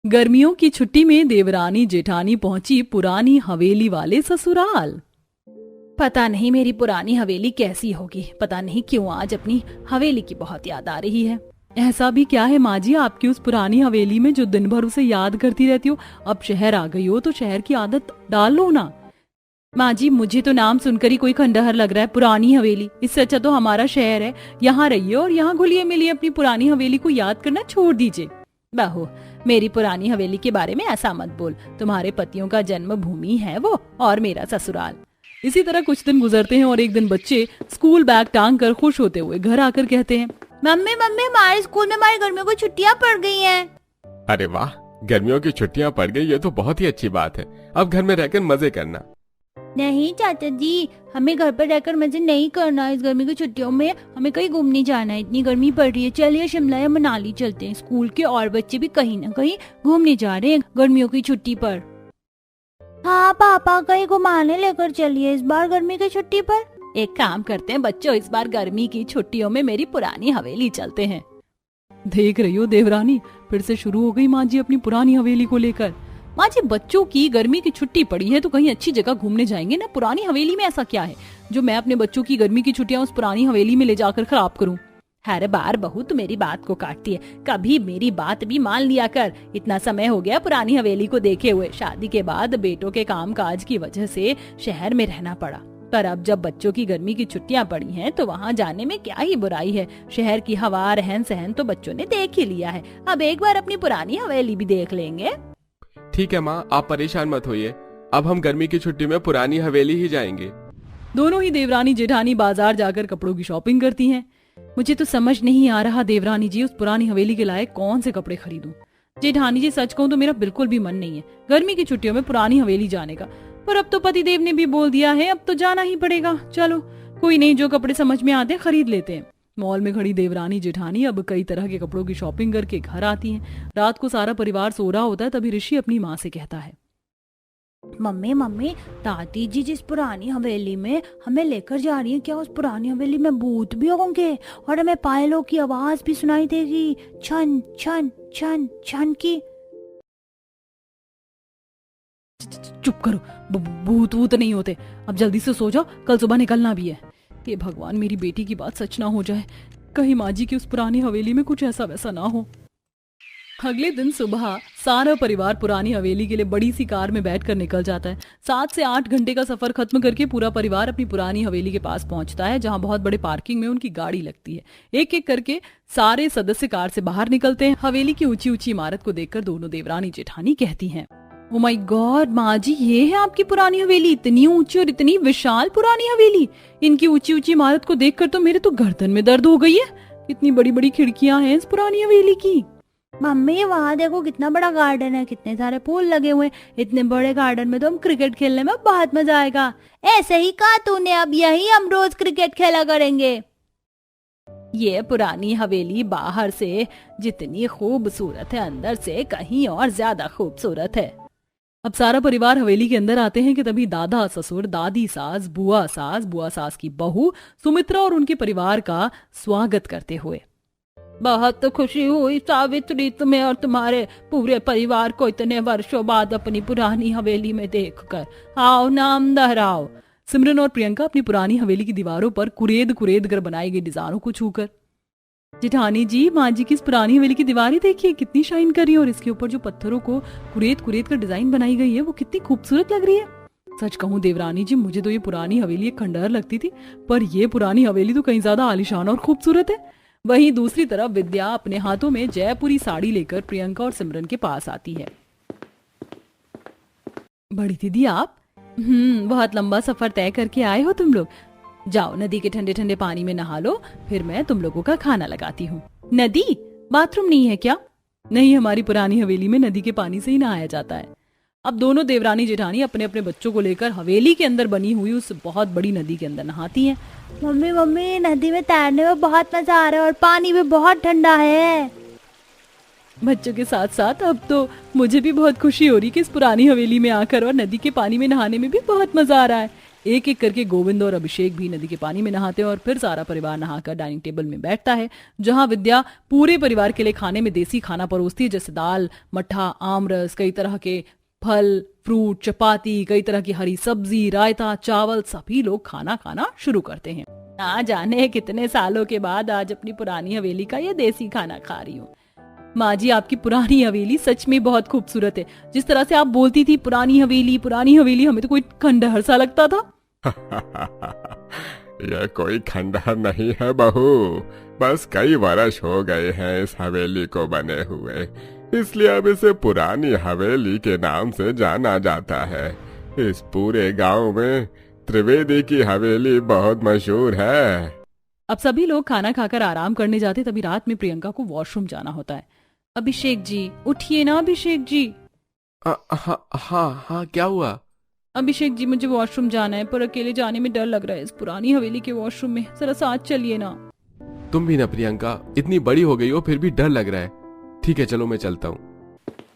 गर्मियों की छुट्टी में देवरानी जेठानी पहुंची पुरानी हवेली वाले ससुराल। पता नहीं मेरी पुरानी हवेली कैसी होगी, पता नहीं क्यों आज अपनी हवेली की बहुत याद आ रही है। ऐसा भी क्या है माँ जी आपकी उस पुरानी हवेली में जो दिन भर उसे याद करती रहती हो? अब शहर आ गई हो तो शहर की आदत डाल लो ना। माँ जी मुझे तो नाम सुनकर ही कोई खंडहर लग रहा है, पुरानी हवेली। इससे अच्छा तो हमारा शहर है, यहाँ रहिए और यहाँ घुलिए मिलिए, अपनी पुरानी हवेली को याद करना छोड़ दीजिए। बहू मेरी पुरानी हवेली के बारे में ऐसा मत बोल, तुम्हारे पतियों का जन्म भूमि है वो और मेरा ससुराल। इसी तरह कुछ दिन गुजरते हैं और एक दिन बच्चे स्कूल बैग टांग कर खुश होते हुए घर आकर कहते हैं, मम्मी मम्मी हमारे स्कूल में हमारी गर्मियों को छुट्टियां पड़ गई हैं। अरे वाह, गर्मियों की छुट्टियां पड़ गई, ये तो बहुत ही अच्छी बात है। अब घर में रहकर मजे करना। नहीं चाचा जी, हमें घर पर रहकर मजे नहीं करना। इस गर्मी की छुट्टियों में हमें कहीं घूमने जाना है, इतनी गर्मी पड़ रही है। चलिए शिमला या मनाली चलते हैं। स्कूल के और बच्चे भी कहीं न कहीं घूमने जा रहे हैं गर्मियों की छुट्टी पर। हाँ पापा, कहीं घुमाने लेकर चलिए इस बार गर्मी की छुट्टी पर। एक काम करते हैं बच्चों, इस बार गर्मी की छुट्टियों में मेरी पुरानी हवेली चलते हैं। देख रही हो देवरानी, फिर से शुरू हो गई माँ जी अपनी पुरानी हवेली को लेकर। माँ जी बच्चों की गर्मी की छुट्टी पड़ी है तो कहीं अच्छी जगह घूमने जाएंगे ना। पुरानी हवेली में ऐसा क्या है जो मैं अपने बच्चों की गर्मी की छुट्टियां उस पुरानी हवेली में ले जाकर खराब करूं? हर बार बहू तू मेरी बात को काटती है, कभी मेरी बात भी मान लिया कर। इतना समय हो गया पुरानी हवेली को देखे हुए। शादी के बाद बेटों के कामकाज की वजह से शहर में रहना पड़ा, पर अब जब बच्चों की गर्मी की छुट्टियां पड़ी हैं तो वहाँ जाने में क्या ही बुराई है। शहर की हवा रहन सहन तो बच्चों ने देख ही लिया है, अब एक बार अपनी पुरानी हवेली भी देख लेंगे। ठीक है माँ, आप परेशान मत होइए, अब हम गर्मी की छुट्टी में पुरानी हवेली ही जाएंगे। दोनों ही देवरानी जेठानी बाजार जाकर कपड़ों की शॉपिंग करती हैं। मुझे तो समझ नहीं आ रहा देवरानी जी, उस पुरानी हवेली के लायक कौन से कपड़े खरीदूं। जेठानी जी सच कहूं तो मेरा बिल्कुल भी मन नहीं है गर्मी की छुट्टियों में पुरानी हवेली जाने का, पर अब तो पतिदेव ने भी बोल दिया है, अब तो जाना ही पड़ेगा। चलो कोई नहीं, जो कपड़े समझ में आते हैं खरीद लेते हैं। मॉल में खड़ी देवरानी जेठानी अब कई तरह के कपड़ों की शॉपिंग करके घर आती हैं। रात को सारा परिवार सो रहा होता है, तभी ऋषि अपनी माँ से कहता है, मम्मी मम्मी, दादी जी जिस पुरानी हवेली में हमें लेकर जा रही है, क्या उस पुरानी हवेली में भूत भी होंगे और हमें पायलों की आवाज भी सुनाई देगी, छन छन छन छन की? चुप करो, भूत वूत नहीं होते, अब जल्दी से सो जाओ, कल सुबह निकलना भी है। ये भगवान मेरी बेटी की बात सच ना हो जाए, कहीं माँ जी की उस पुरानी हवेली में कुछ ऐसा वैसा ना हो। अगले दिन सुबह सारा परिवार पुरानी हवेली के लिए बड़ी सी कार में बैठकर निकल जाता है। 7 से 8 घंटे का सफर खत्म करके पूरा परिवार अपनी पुरानी हवेली के पास पहुंचता है, जहां बहुत बड़े पार्किंग में उनकी गाड़ी लगती है। एक एक करके सारे सदस्य कार से बाहर निकलते हैं। हवेली की ऊंची ऊंची इमारत को देखकर दोनों देवरानी जेठानी कहती हैं, ओ माय गॉड माँ जी, ये है आपकी पुरानी हवेली, इतनी ऊंची और इतनी विशाल पुरानी हवेली। इनकी ऊंची ऊंची इमारत को देखकर तो मेरे तो गर्दन में दर्द हो गई है। कितनी बड़ी बड़ी खिड़कियां हैं इस पुरानी हवेली की। मम्मी वहाँ देखो कितना बड़ा गार्डन है, कितने सारे फूल लगे हुए हैं। इतने बड़े गार्डन में तो हम क्रिकेट खेलने में बहुत मजा आएगा। ऐसे ही कहा तूने, अब यही हम रोज क्रिकेट खेला करेंगे। ये पुरानी हवेली बाहर से जितनी खूबसूरत है, अंदर से कहीं और ज्यादा खूबसूरत है। अब सारा परिवार हवेली के अंदर आते हैं कि तभी दादा ससुर, दादी सास, बुआ सास की बहू सुमित्रा और उनके परिवार का स्वागत करते हुए, बहुत खुशी हुई सावित्री तुम्हें और तुम्हारे पूरे परिवार को इतने वर्षों बाद अपनी पुरानी हवेली में देखकर। आओ नाम दोहराओ। सिमरन और प्रियंका अपनी पुरानी हवेली की दीवारों पर कुरेद कुरेद कर बनाई गई डिजाइनों को छूकर, जेठानी जी माँ जी की इस पुरानी हवेली की दीवारें देखिए कितनी शाइन कर रही है, और इसके ऊपर जो पत्थरों को कुरेद कुरेद कर डिजाइन बनाई गई है वो कितनी खूबसूरत लग रही है। सच कहूँ देवरानी जी, मुझे तो ये पुरानी हवेली एक खंडहर लगती थी, पर ये पुरानी हवेली तो कहीं ज्यादा आलीशान और खूबसूरत है। वहीं दूसरी तरफ विद्या अपने हाथों में जयपुरी साड़ी लेकर प्रियंका और सिमरन के पास आती है। बड़ी दीदी आप बहुत लंबा सफर तय करके आए हो तुम लोग। जाओ नदी के ठंडे ठंडे पानी में नहा लो, फिर मैं तुम लोगों का खाना लगाती हूँ। नदी? बाथरूम नहीं है क्या? नहीं, हमारी पुरानी हवेली में नदी के पानी से ही नहाया जाता है। अब दोनों देवरानी जेठानी अपने अपने बच्चों को लेकर हवेली के अंदर बनी हुई उस बहुत बड़ी नदी के अंदर नहाती हैं। मम्मी मम्मी, नदी में तैरने में बहुत मजा आ रहा है और पानी भी बहुत ठंडा है। बच्चों के साथ साथ अब तो मुझे भी बहुत खुशी हो रही कि इस पुरानी हवेली में आकर और नदी के पानी में नहाने में भी बहुत मजा आ रहा है। एक एक करके गोविंद और अभिषेक भी नदी के पानी में नहाते हैं और फिर सारा परिवार नहाकर डाइनिंग टेबल में बैठता है, जहां विद्या पूरे परिवार के लिए खाने में देसी खाना परोसती है, जैसे दाल, मट्ठा, आमरस, कई तरह के फल, फ्रूट, चपाती, कई तरह की हरी सब्जी, रायता, चावल। सभी लोग खाना खाना शुरू करते हैं। ना जाने कितने सालों के बाद आज अपनी पुरानी हवेली का ये देसी खाना खा रही हूँ। माँ जी, आपकी पुरानी हवेली सच में बहुत खूबसूरत है। जिस तरह से आप बोलती थी पुरानी हवेली, हमें तो कोई खंडहर सा लगता था। यह कोई खंडहर नहीं है बहू, बस कई वर्ष हो गए हैं इस हवेली को बने हुए, इसलिए अब इसे पुरानी हवेली के नाम से जाना जाता है। इस पूरे गांव में त्रिवेदी की हवेली बहुत मशहूर है। अब सभी लोग खाना खाकर आराम करने जाते, तभी रात में प्रियंका को वॉशरूम जाना होता है। अभिषेक जी उठिए ना, अभिषेक जी। हाँ, क्या हुआ? अभिषेक जी, मुझे वॉशरूम जाना है, पर अकेले जाने में डर लग रहा है इस पुरानी हवेली के वॉशरूम में। जरा साथ चलिए ना। तुम भी ना प्रियंका, इतनी बड़ी हो गई हो फिर भी डर लग रहा है। ठीक है, चलो मैं चलता हूँ।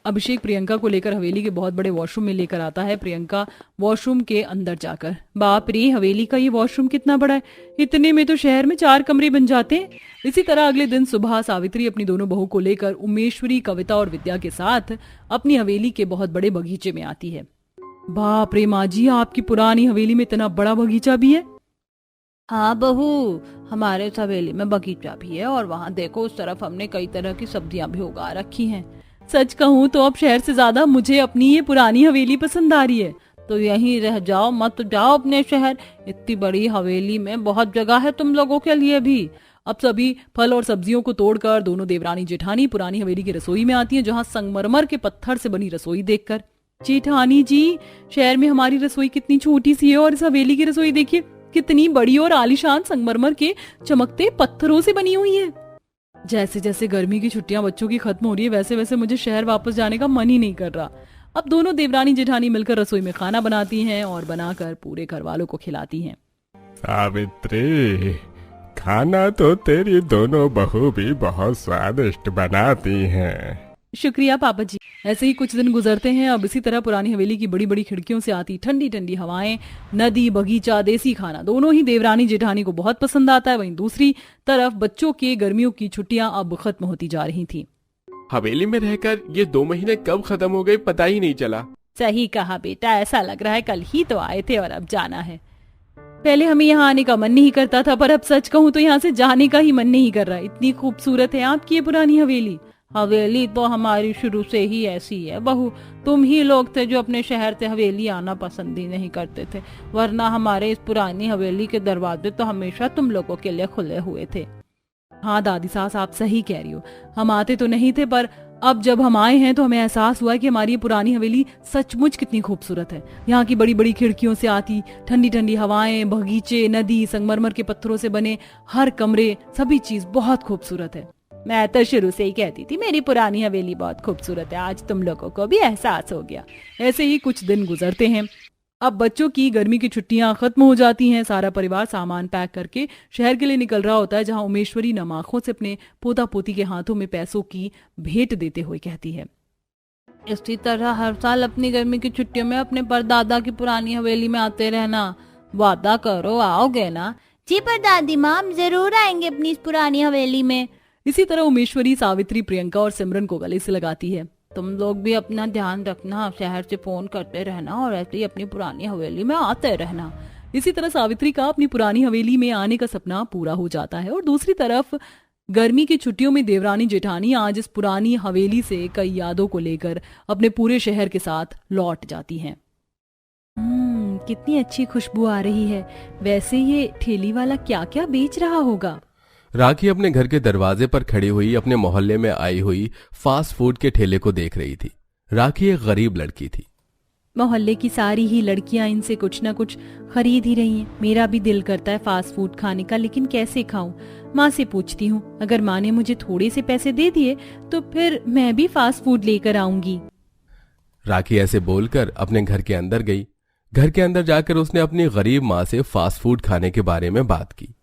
अभिषेक प्रियंका को लेकर हवेली के बहुत बड़े वॉशरूम में लेकर आता है। प्रियंका वॉशरूम के अंदर जाकर, बाप रे, हवेली का ये वॉशरूम कितना बड़ा है, इतने में तो शहर में 4 कमरे बन जाते हैं। इसी तरह अगले दिन सुबह सावित्री अपनी दोनों बहू को लेकर उमेश्वरी, कविता और विद्या के साथ अपनी हवेली के बहुत बड़े बगीचे में आती है। बाप रे माँ जी, आपकी पुरानी हवेली में इतना बड़ा बगीचा भी है? हाँ बहू, हमारे इस हवेली में बगीचा भी है और वहाँ देखो उस तरफ हमने कई तरह की सब्जियां भी उगा रखी हैं। सच कहूँ तो अब शहर से ज्यादा मुझे अपनी ये पुरानी हवेली पसंद आ रही है। तो यहीं रह जाओ, मत जाओ अपने शहर। इतनी बड़ी हवेली में बहुत जगह है तुम लोगों के लिए भी। अब सभी फल और सब्जियों को तोड़कर दोनों देवरानी जेठानी पुरानी हवेली की रसोई में आती हैं, जहाँ संगमरमर के पत्थर से बनी रसोई देखकर, जेठानी जी, शहर में हमारी रसोई कितनी छोटी सी है और इस हवेली की रसोई देखिए कितनी बड़ी और आलीशान संगमरमर के चमकते पत्थरों से बनी हुई है। जैसे जैसे गर्मी की छुट्टियां बच्चों की खत्म हो रही है, वैसे वैसे मुझे शहर वापस जाने का मन ही नहीं कर रहा। अब दोनों देवरानी जेठानी मिलकर रसोई में खाना बनाती हैं और बनाकर पूरे घर वालों को खिलाती हैं। सावित्री, खाना तो तेरी दोनों बहू भी बहुत स्वादिष्ट बनाती हैं। शुक्रिया पापा जी। ऐसे ही कुछ दिन गुजरते हैं। अब इसी तरह पुरानी हवेली की बड़ी बड़ी खिड़कियों से आती ठंडी ठंडी हवाएं, नदी, बगीचा, देसी खाना, दोनों ही देवरानी जेठानी को बहुत पसंद आता है। वहीं दूसरी तरफ बच्चों के गर्मियों की छुट्टियां अब खत्म होती जा रही थी। हवेली में रहकर ये 2 महीने कब खत्म हो गए पता ही नहीं चला। सही कहा बेटा, ऐसा लग रहा है कल ही तो आए थे और अब जाना है। पहले हमें यहाँ आने का मन नहीं करता था, पर अब सच कहूँ तो यहाँ से जाने का ही मन नहीं कर रहा। इतनी खूबसूरत है आपकी ये पुरानी हवेली। हवेली तो हमारी शुरू से ही ऐसी है बहू। तुम ही लोग थे जो अपने शहर से हवेली आना पसंद ही नहीं करते थे, वरना हमारे इस पुरानी हवेली के दरवाजे तो हमेशा तुम लोगों के लिए खुले हुए थे। हाँ दादी सास, आप सही कह रही हो। हम आते तो नहीं थे, पर अब जब हम आए हैं तो हमें एहसास हुआ कि हमारी ये पुरानी हवेली सचमुच कितनी खूबसूरत है। यहाँ की बड़ी बड़ी खिड़कियों से आती ठंडी ठंडी हवाएं, बगीचे, नदी, संगमरमर के पत्थरों से बने हर कमरे, सभी चीज बहुत खूबसूरत है। मैं तो शुरू से ही कहती थी मेरी पुरानी हवेली बहुत खूबसूरत है। आज तुम लोगों को भी एहसास हो गया। ऐसे ही कुछ दिन गुजरते हैं। अब बच्चों की गर्मी की छुट्टियां खत्म हो जाती हैं। सारा परिवार सामान पैक करके शहर के लिए निकल रहा होता है, जहां उमेश्वरी नम आंखों से अपने पोता पोती के हाथों में पैसों की भेंट देते हुए कहती है, इसी तरह हर साल अपनी गर्मी की छुट्टियों में अपने परदादा की पुरानी हवेली में आते रहना। वादा करो, आओगे ना? जी परदादी माँ, हम जरूर आएंगे अपनी इस पुरानी हवेली में। इसी तरह उमेश्वरी सावित्री, प्रियंका और सिमरन को गले से लगाती है। तुम लोग भी अपना ध्यान रखना, शहर से फोन करते रहना और ऐसे ही अपनी पुरानी हवेली में आते रहना। इसी तरह सावित्री का अपनी पुरानी हवेली में आने का सपना पूरा हो जाता है और दूसरी तरफ गर्मी की छुट्टियों में देवरानी जेठानी आज इस पुरानी हवेली से कई यादों को लेकर अपने पूरे शहर के साथ लौट जाती हैं। कितनी अच्छी खुशबू आ रही है। वैसे ये ठेली वाला क्या क्या बेच रहा होगा? राखी अपने घर के दरवाजे पर खड़ी हुई अपने मोहल्ले में आई हुई फास्ट फूड के ठेले को देख रही थी। राखी एक गरीब लड़की थी। मोहल्ले की सारी ही लड़कियां इनसे कुछ ना कुछ खरीद ही रही हैं। मेरा भी दिल करता है फास्ट फूड खाने का, लेकिन कैसे खाऊं? माँ से पूछती हूँ, अगर माँ ने मुझे थोड़े से पैसे दे दिए तो फिर मैं भी फास्ट फूड लेकर आऊंगी। राखी ऐसे बोलकर अपने घर के अंदर गई। घर के अंदर जाकर उसने अपनी गरीब माँ से फास्ट फूड खाने के बारे में बात की।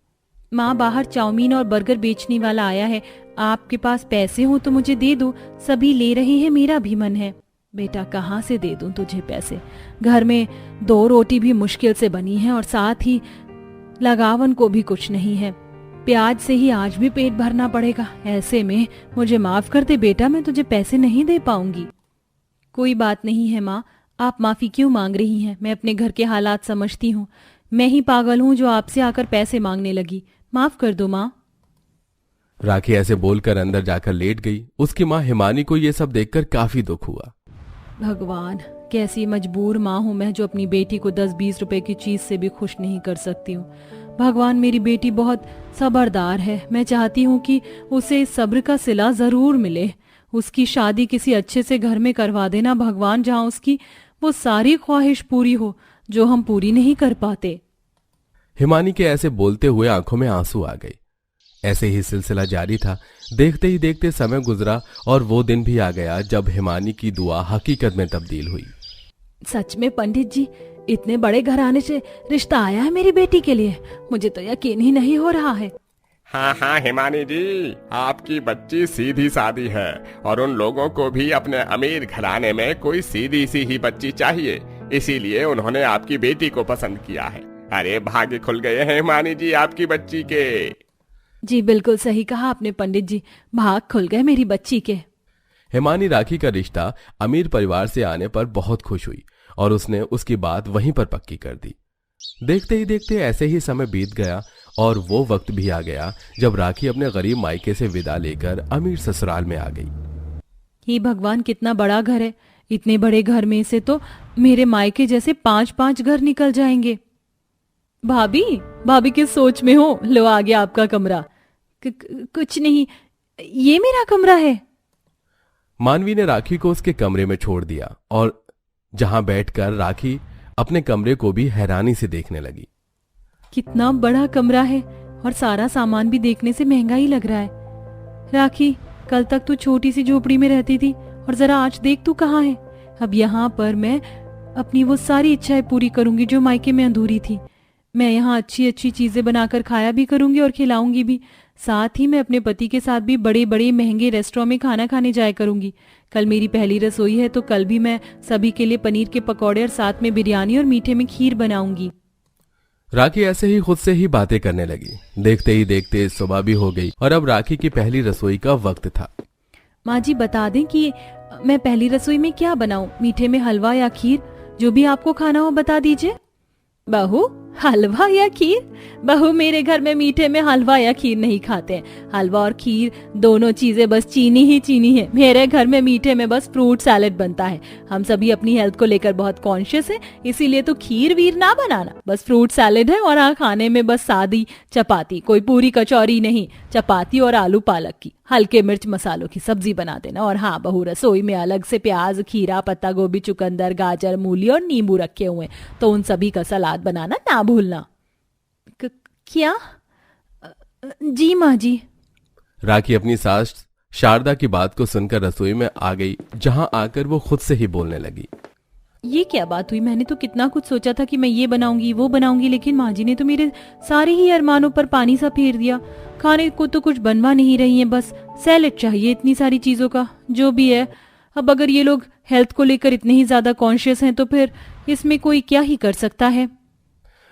माँ, बाहर चाउमीन और बर्गर बेचने वाला आया है, आपके पास पैसे हो तो मुझे दे दो। सभी ले रहे हैं, मेरा भी मन है। बेटा कहाँ से दे दूं तुझे पैसे? घर में 2 रोटी भी मुश्किल से बनी है और साथ ही लगावन को भी कुछ नहीं है। प्याज से ही आज भी पेट भरना पड़ेगा। ऐसे में मुझे माफ कर दे बेटा, मैं तुझे पैसे नहीं दे पाऊंगी। कोई बात नहीं है माँ, आप माफी क्यों मांग रही हैं? मैं अपने घर के हालात समझती हूँ। मैं ही पागल हूँ जो आपसे आकर पैसे मांगने लगी। माफ कर दो माँ। राखी ऐसे बोलकर अंदर जाकर लेट गई। उसकी माँ हिमानी को ये सब देखकर काफी दुख हुआ। भगवान, कैसी मजबूर माँ हूँ मैं जो अपनी बेटी को 10-20 रुपए की चीज से भी खुश नहीं कर सकती हूँ। भगवान, मेरी बेटी बहुत सबरदार है। मैं चाहती हूँ कि उसे इस सब्र का सिला जरूर मिले। उसकी शादी किसी अच्छे से घर में करवा देना भगवान, जहाँ उसकी वो सारी ख्वाहिश पूरी हो जो हम पूरी नहीं कर पाते। हिमानी के ऐसे बोलते हुए आंखों में आंसू आ गए। ऐसे ही सिलसिला जारी था। देखते ही देखते समय गुजरा और वो दिन भी आ गया जब हिमानी की दुआ हकीकत में तब्दील हुई। सच में पंडित जी, इतने बड़े घराने से रिश्ता आया है मेरी बेटी के लिए? मुझे तो यकीन ही नहीं हो रहा है। हाँ हाँ हिमानी जी, आपकी बच्ची सीधी सादी है और उन लोगों को भी अपने अमीर घराने में कोई सीधी सी ही बच्ची चाहिए, इसीलिए उन्होंने आपकी बेटी को पसंद किया है। अरे भाग्य खुल गए हैं हिमानी जी आपकी बच्ची के। जी बिल्कुल सही कहा आपने पंडित जी, भाग खुल गए मेरी बच्ची के। हिमानी राखी का रिश्ता अमीर परिवार से आने पर बहुत खुश हुई और उसने उसकी बात वहीं पर पक्की कर दी। देखते ही देखते ऐसे ही समय बीत गया और वो वक्त भी आ गया जब राखी अपने गरीब मायके से विदा लेकर अमीर ससुराल में आ गई। हे भगवान, कितना बड़ा घर है। इतने बड़े घर में से तो मेरे मायके जैसे 5-5 घर निकल जाएंगे। भाभी, भाभी किस सोच में हो? लो आ गया आपका कमरा। कुछ नहीं, ये मेरा कमरा है। मानवी ने राखी को उसके कमरे में छोड़ दिया और जहां बैठकर राखी अपने कमरे को भी हैरानी से देखने लगी। कितना बड़ा कमरा है और सारा सामान भी देखने से महंगा ही लग रहा है। राखी, कल तक तू छोटी सी झोपड़ी में रहती थी और जरा आज देख तू कहाँ है। अब यहाँ पर मैं अपनी वो सारी इच्छाएं पूरी करूंगी जो मायके में अधूरी थी। मैं यहाँ अच्छी अच्छी चीजें बनाकर खाया भी करूंगी और खिलाऊंगी भी। साथ ही मैं अपने पति के साथ भी बड़े बड़े महंगे रेस्टोरेंट में खाना खाने जाया करूंगी। कल मेरी पहली रसोई है तो कल भी मैं सभी के लिए पनीर के पकौड़े और साथ में बिरयानी और मीठे में खीर बनाऊंगी। राखी ऐसे ही खुद से ही बातें करने लगी। देखते ही देखते सुबह भी हो गई और अब राखी की पहली रसोई का वक्त था। माँ जी बता दें कि मैं पहली रसोई में क्या बनाऊं? मीठे में हलवा या खीर? जो भी आपको खाना हो बता दीजिए। बहू, हलवा या खीर? बहू, मेरे घर में मीठे में हलवा या खीर नहीं खाते हैं। हलवा और खीर दोनों चीजें बस चीनी ही चीनी है। मेरे घर में मीठे में बस फ्रूट सैलेड बनता है। हम सभी अपनी हेल्थ को लेकर बहुत कॉन्शियस है, इसीलिए तो खीर वीर ना बनाना, बस फ्रूट सैलेड है। और हाँ, खाने में बस सादी चपाती, कोई पूरी कचौरी नहीं, चपाती और आलू पालक की हल्के मिर्च मसालों की सब्जी बना देना। और हाँ बहू, रसोई में अलग से प्याज, खीरा, पत्ता गोभी, चुकंदर, गाजर, मूली और नींबू रखे हुए, तो उन सभी का सलाद बनाना ना भूलना। क्या? जी माँ जी। राखी अपनी सास शारदा की बात को सुनकर रसोई में आ गई, जहां आकर वो खुद से ही बोलने लगी। ये क्या बात हुई? मैंने तो कितना कुछ सोचा था कि मैं ये बनाऊंगी वो बनाऊंगी, लेकिन माँ जी ने तो मेरे सारे ही अरमानों पर पानी सा फेर दिया। खाने को तो कुछ बनवा नहीं रही है, बस सैलेड चाहिए इतनी सारी चीजों का। जो भी है, अब अगर ये लोग हेल्थ को लेकर इतने ही ज्यादा कॉन्शियस हैं तो फिर इसमें कोई क्या ही कर सकता है।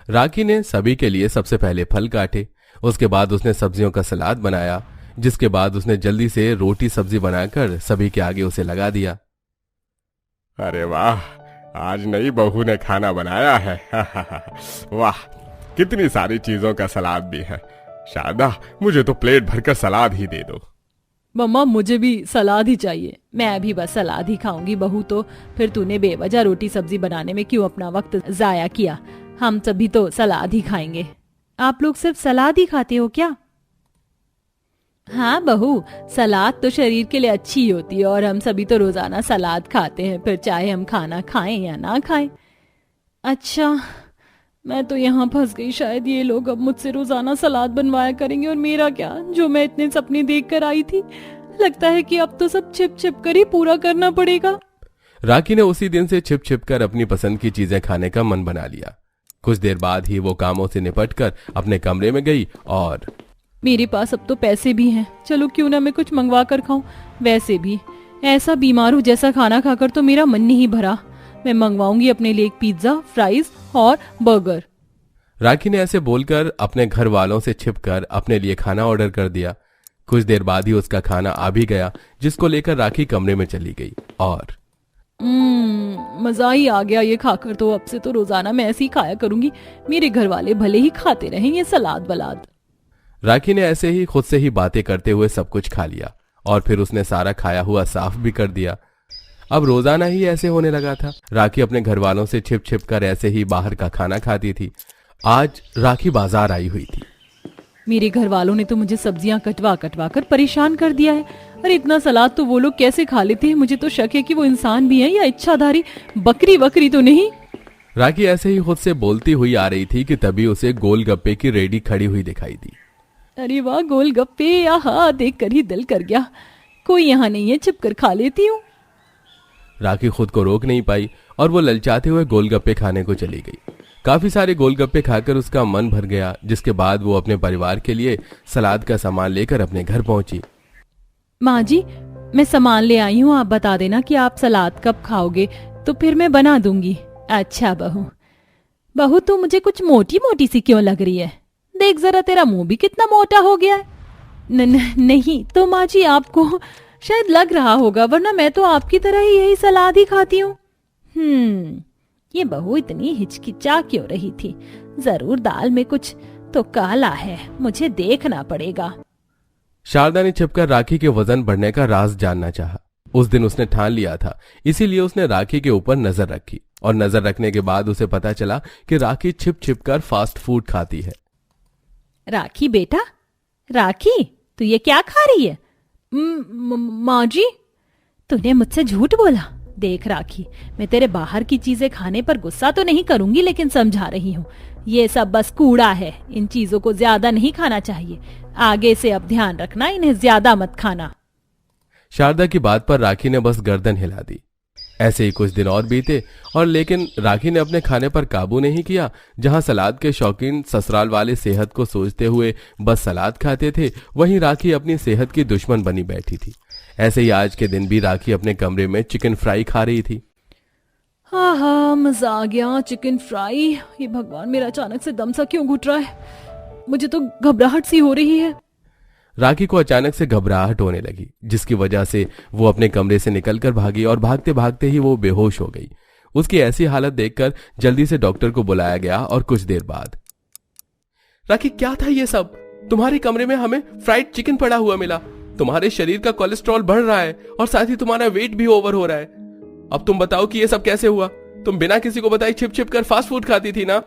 राखी ने सभी के लिए सबसे पहले फल काटे, उसके बाद उसने सब्जियों का सलाद बनाया, जिसके बाद उसने जल्दी से रोटी सब्जी बनाकर सभी के आगे उसे लगा दिया। अरे वाह, आज नई बहू ने खाना बनाया है। वाह, कितनी सारी चीजों का सलाद भी है। शारदा, मुझे तो प्लेट भरकर सलाद ही दे दो। मम्मा, मुझे भी सलाद ही चाहिए। मैं भी बस सलाद ही खाऊंगी। बहू, तो फिर तूने बेवजह रोटी सब्जी बनाने में क्यों अपना वक्त जाया किया? हम सभी तो सलाद ही खाएंगे। आप लोग सिर्फ सलाद ही खाते हो क्या? हाँ बहू, सलाद तो शरीर के लिए अच्छी ही होती है और हम सभी तो रोजाना सलाद खाते हैं, फिर चाहे हम खाना खाएं या ना खाएं। अच्छा, मैं तो यहाँ फंस गई। शायद ये लोग अब मुझसे रोजाना सलाद बनवाया करेंगे और मेरा क्या, जो मैं इतने सपने देख कर आई थी। लगता है कि अब तो सब छिप छिप कर ही पूरा करना पड़ेगा। राखी ने उसी दिन से छिप छिप कर अपनी पसंद की चीजें खाने का मन बना लिया। कुछ देर बाद ही वो कामों से निपटकर अपने कमरे में गई और मेरे पास अब तो पैसे भी हैं, चलो क्यों ना मैं कुछ मंगवा कर खाऊं। वैसे भी ऐसा बीमारू जैसा खाना खाकर तो मेरा मन नहीं भरा। मैं मंगवाऊंगी अपने लिए एक पिज्जा, फ्राइज और बर्गर। राखी ने ऐसे बोलकर अपने घर वालों से छिपकर अपने लिए खाना ऑर्डर कर दिया। कुछ देर बाद ही उसका खाना आ भी गया, जिसको लेकर राखी कमरे में चली गई और मजा ही आ गया ये खाकर। तो अब से तो रोजाना मैं ऐसे ही खाया करूंगी। मेरे घर वाले भले ही खाते रहें ये सलाद वलाद। राखी ने ऐसे ही खुद से ही बातें करते हुए सब कुछ खा लिया और फिर उसने सारा खाया हुआ साफ भी कर दिया। अब रोजाना ही ऐसे होने लगा था। राखी अपने घर वालों से छिप छिप कर ऐसे ही बाहर का खाना खाती थी। आज राखी बाजार आई हुई थी। मेरे घर वालों ने तो मुझे सब्जियां कटवा कटवा कर परेशान कर दिया है। अरे इतना सलाद तो वो लोग कैसे खा लेते हैं? मुझे तो शक है कि वो इंसान भी हैं या इच्छाधारी बकरी वकरी तो नहीं। राखी ऐसे ही खुद से बोलती हुई आ रही थी कि तभी उसे गोलगप्पे की रेडी खड़ी हुई दिखाई दी। अरे वाह, गोलगप्पे! आहा, देख कर ही दिल कर गया। कोई यहाँ नहीं है, छिप कर खा लेती हूँ। राखी खुद को रोक नहीं पाई और वो ललचाते हुए गोलगप्पे खाने को चली गई। काफी सारे गोलगप्पे खाकर उसका मन भर गया, जिसके बाद वो अपने परिवार के लिए सलाद का सामान लेकर अपने घर पहुंची। माँ जी, मैं सामान ले आई हूँ, आप बता देना कि आप सलाद कब खाओगे तो फिर मैं बना दूंगी। अच्छा बहू, बहू तू मुझे कुछ मोटी मोटी सी क्यों लग रही है? देख जरा, तेरा मुंह भी कितना मोटा हो गया है। नहीं तो माँ जी, आपको शायद लग रहा होगा, वरना मैं तो आपकी तरह ही यही सलाद ही खाती हूँ। ये बहू इतनी हिचकिचा क्यों रही थी? जरूर दाल में कुछ तो काला है, मुझे देखना पड़ेगा। शारदा ने छिपकर राखी के वजन बढ़ने का राज जानना चाहा। उस दिन उसने ठान लिया था, इसीलिए उसने राखी के ऊपर नजर रखी और नजर रखने के बाद उसे पता चला कि राखी छिप छिप कर फास्ट फूड खाती है। राखी बेटा, राखी तू ये क्या खा रही है? माँ जी, तूने मुझसे झूठ बोला। देख राखी, मैं तेरे बाहर की चीजें खाने पर गुस्सा तो नहीं करूंगी, लेकिन समझा रही हूँ, ये सब बस कूड़ा है। इन चीजों को ज्यादा नहीं खाना चाहिए। आगे से अब ध्यान रखना, इन्हें ज्यादा मत खाना। शारदा की बात पर राखी ने बस गर्दन हिला दी। ऐसे ही कुछ दिन और बीते और लेकिन राखी ने अपने खाने पर काबू नहीं किया। जहां सलाद के शौकीन ससुराल वाले सेहत को सोचते हुए बस सलाद खाते थे, वहीं राखी अपनी सेहत की दुश्मन बनी बैठी थी। ऐसे ही आज के दिन भी राखी अपने कमरे में चिकन फ्राई खा रही थी। हाँ, मजा आ गया। Chicken fry! ये भगवान, मेरा अचानक से दम सा क्यों घुट रहा है? मुझे तो घबराहट सी हो रही है। राखी को अचानक से घबराहट होने लगी, जिसकी वजह से वो अपने कमरे से निकलकर भागी और भागते भागते ही वो बेहोश हो गई। उसकी ऐसी हालत देखकर जल्दी से डॉक्टर को बुलाया गया और कुछ देर बाद, राखी क्या था ये सब? तुम्हारे कमरे में हमें फ्राइड चिकन पड़ा हुआ मिला। तुम्हारे शरीर का कोलेस्ट्रॉल बढ़ रहा है और साथ ही तुम्हारा वेट भी ओवर हो रहा है। अब तुम बताओ कि ये सब कैसे हुआ? तुम बिना किसी को बताए छिप छिप कर फास्ट फूड खाती थी ना?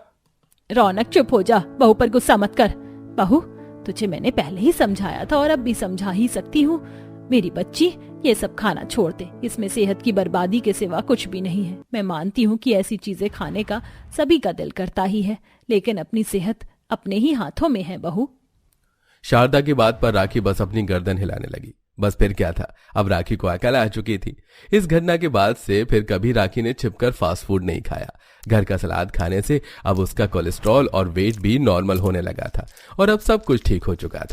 रौनक चुप हो जा, बहू पर गुस्सा मत कर। बहू, तुझे मैंने पहले ही समझाया था और अब भी समझा ही सकती हूँ। मेरी बच्ची, ये सब खाना छोड़ दे। इसमें सेहत की बर्बादी के सिवा कुछ भी नहीं है। मैं मानती हूँ कि ऐसी चीजें खाने का सभी का दिल करता ही है, लेकिन अपनी सेहत अपने ही हाथों में है बहू। शारदा की बात पर राखी बस अपनी गर्दन हिलाने लगी। बस फिर क्या था, अब राखी को अकल आ चुकी थी। इस घटना के बाद से फिर कभी राखी ने छिपकर फास्ट फूड नहीं खाया। घर का सलाद खाने से अब उसका कोलेस्ट्रॉल और वेट भी नॉर्मल होने लगा था और अब सब कुछ ठीक हो चुका था।